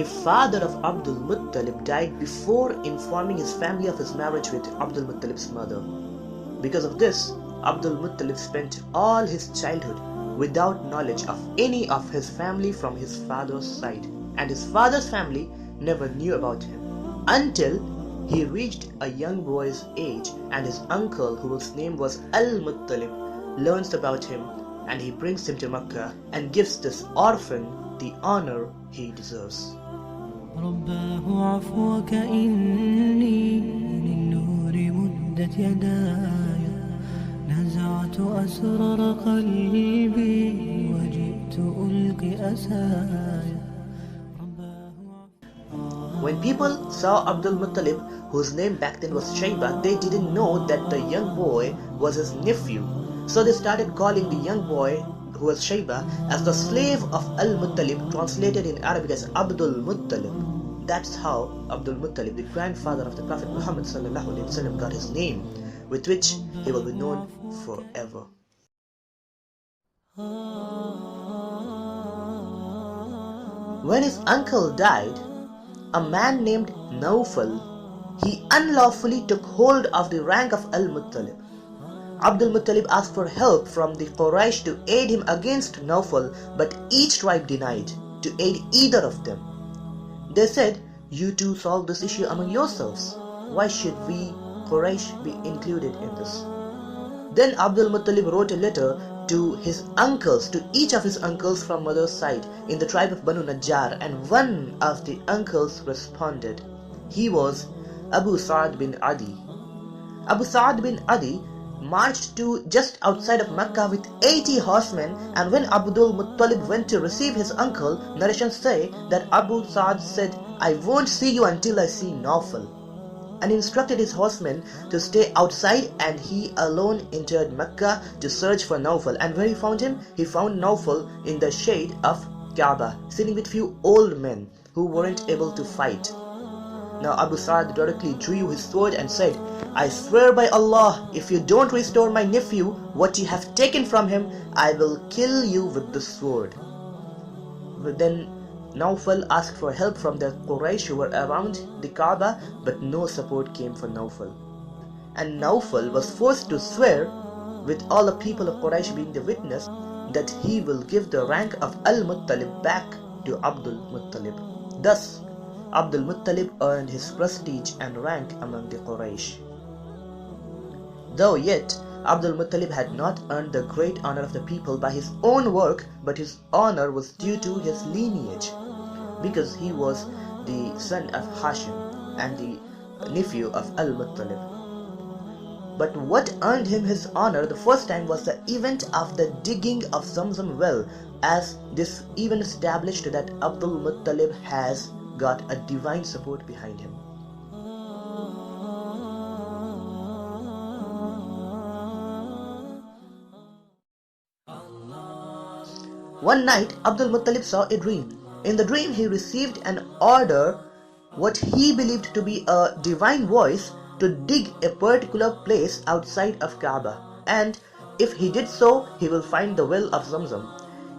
the father of Abdul Muttalib died before informing his family of his marriage with Abdul Muttalib's mother. Because of this, Abdul Muttalib spent all his childhood without knowledge of any of his family from his father's side, and his father's family never knew about him until he reached a young boy's age, and his uncle, whose name was Al-Muttalib, learns about him, and he brings him to Mecca and gives this orphan the honor he deserves. رباه عفوك إني للنور مدت يداي نزعت أسرار قلبي وجئت ألقي أساي. When people saw Abdul Muttalib, whose name back then was Shaybah, they didn't know that the young boy was his nephew. So they started calling the young boy, who was Shaybah, as the slave of Al-Muttalib, translated in Arabic as Abdul Muttalib. That's how Abdul Muttalib, the grandfather of the Prophet Muhammad ﷺ, got his name, with which he will be known forever. When his uncle died, a man named Nawfal, he unlawfully took hold of the rank of Al-Muttalib. Abdul Muttalib asked for help from the Quraysh to aid him against Nawfal, but each tribe denied to aid either of them. They said, "You two solve this issue among yourselves. Why should we, Quraysh, be included in this?" Then Abdul Muttalib wrote a letter to his uncles, to each of his uncles from mother's side in the tribe of Banu Najjar, and one of the uncles responded. He was Abu Saad bin Adi. Abu Saad bin Adi marched to just outside of Mecca with 80 horsemen, and when Abdul Muttalib went to receive his uncle, narrations say that Abu Saad said, "I won't see you until I see Nawfal," and instructed his horsemen to stay outside, and he alone entered Mecca to search for Nawfal. And where he found him? He found Nawfal in the shade of Kaaba, sitting with few old men who weren't able to fight. Now Abu Saad directly drew his sword and said, "I swear by Allah, if you don't restore my nephew what you have taken from him, I will kill you with the sword." But then Nawfal asked for help from the Quraysh who were around the Kaaba, but no support came for Nawfal. And Nawfal was forced to swear, with all the people of Quraysh being the witness, that he will give the rank of Al-Muttalib back to Abdul Muttalib. Thus, Abdul Muttalib earned his prestige and rank among the Quraysh. Though yet, Abdul Muttalib had not earned the great honor of the people by his own work, but his honor was due to his lineage, because he was the son of Hashim and the nephew of Al-Muttalib. But what earned him his honor the first time was the event of the digging of Zamzam well, as this even established that Abdul Muttalib has got a divine support behind him. One night, Abdul Muttalib saw a dream. In the dream, he received an order, what he believed to be a divine voice, to dig a particular place outside of Kaaba, and if he did so, he will find the well of Zamzam.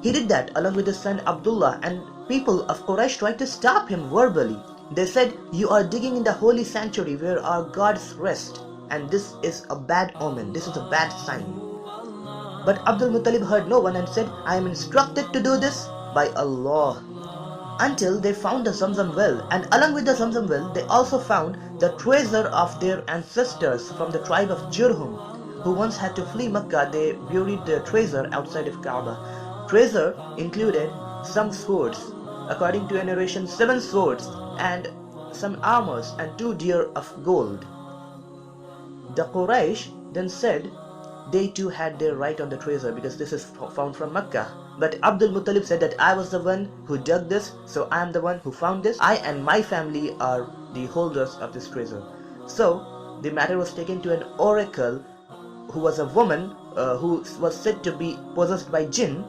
He did that along with his son Abdullah, and people of Quraysh tried to stop him verbally. They said, "You are digging in the holy sanctuary where our gods rest, and this is a bad omen, this is a bad sign." But Abdul Muttalib heard no one and said, "I am instructed to do this by Allah." Until they found the Zamzam well, and along with the Zamzam well, they also found the treasure of their ancestors from the tribe of Jurhum, who once had to flee Mecca. They buried their treasure outside of Kaaba. Treasure included some swords, according to a narration 7 swords, and some armors and 2 deer of gold. The Quraysh then said they too had their right on the treasure because this is found from Mecca. But Abdul Muttalib said that I was the one who dug this, so I am the one who found this. I and my family are the holders of this treasure. So the matter was taken to an oracle who was a woman who was said to be possessed by jinn,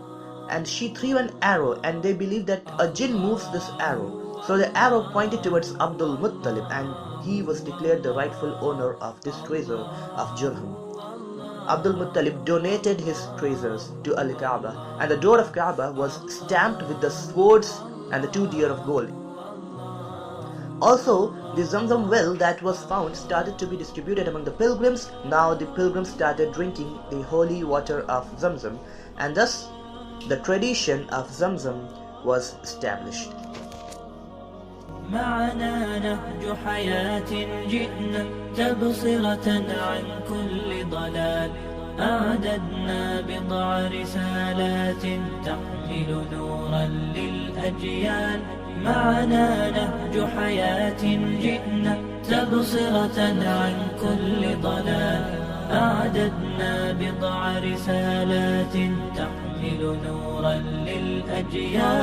and she threw an arrow, and they believed that a jinn moves this arrow. So the arrow pointed towards Abdul Muttalib, and he was declared the rightful owner of this treasure of Jurhum. Abdul Muttalib donated his treasures to Al-Kaaba, and the door of Kaaba was stamped with the swords and the 2 deer of gold. Also, the Zamzam well that was found started to be distributed among the pilgrims. Now the pilgrims started drinking the holy water of Zamzam, and thus the tradition of Zamzam was established. معنا نهج حياة جئنا تبصرة عن كل ضلال أعددنا بضع رسالات تحمل نورا للأجيال معنا نهج حياة جئنا تبصرة عن كل ضلال أعددنا بضع رسالات تحمل نورا للأجيال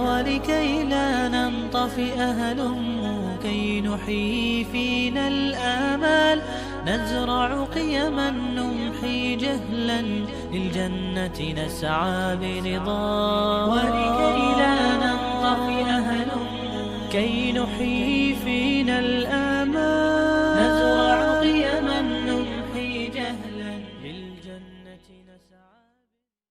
ولكي لا ننطفئ هلموا كي نحيي فينا الآمال نزرع قيما نمحي جهلا للجنة نسعى برضا ولكي لا ننطفئ هلموا كي نحيي فينا الآمال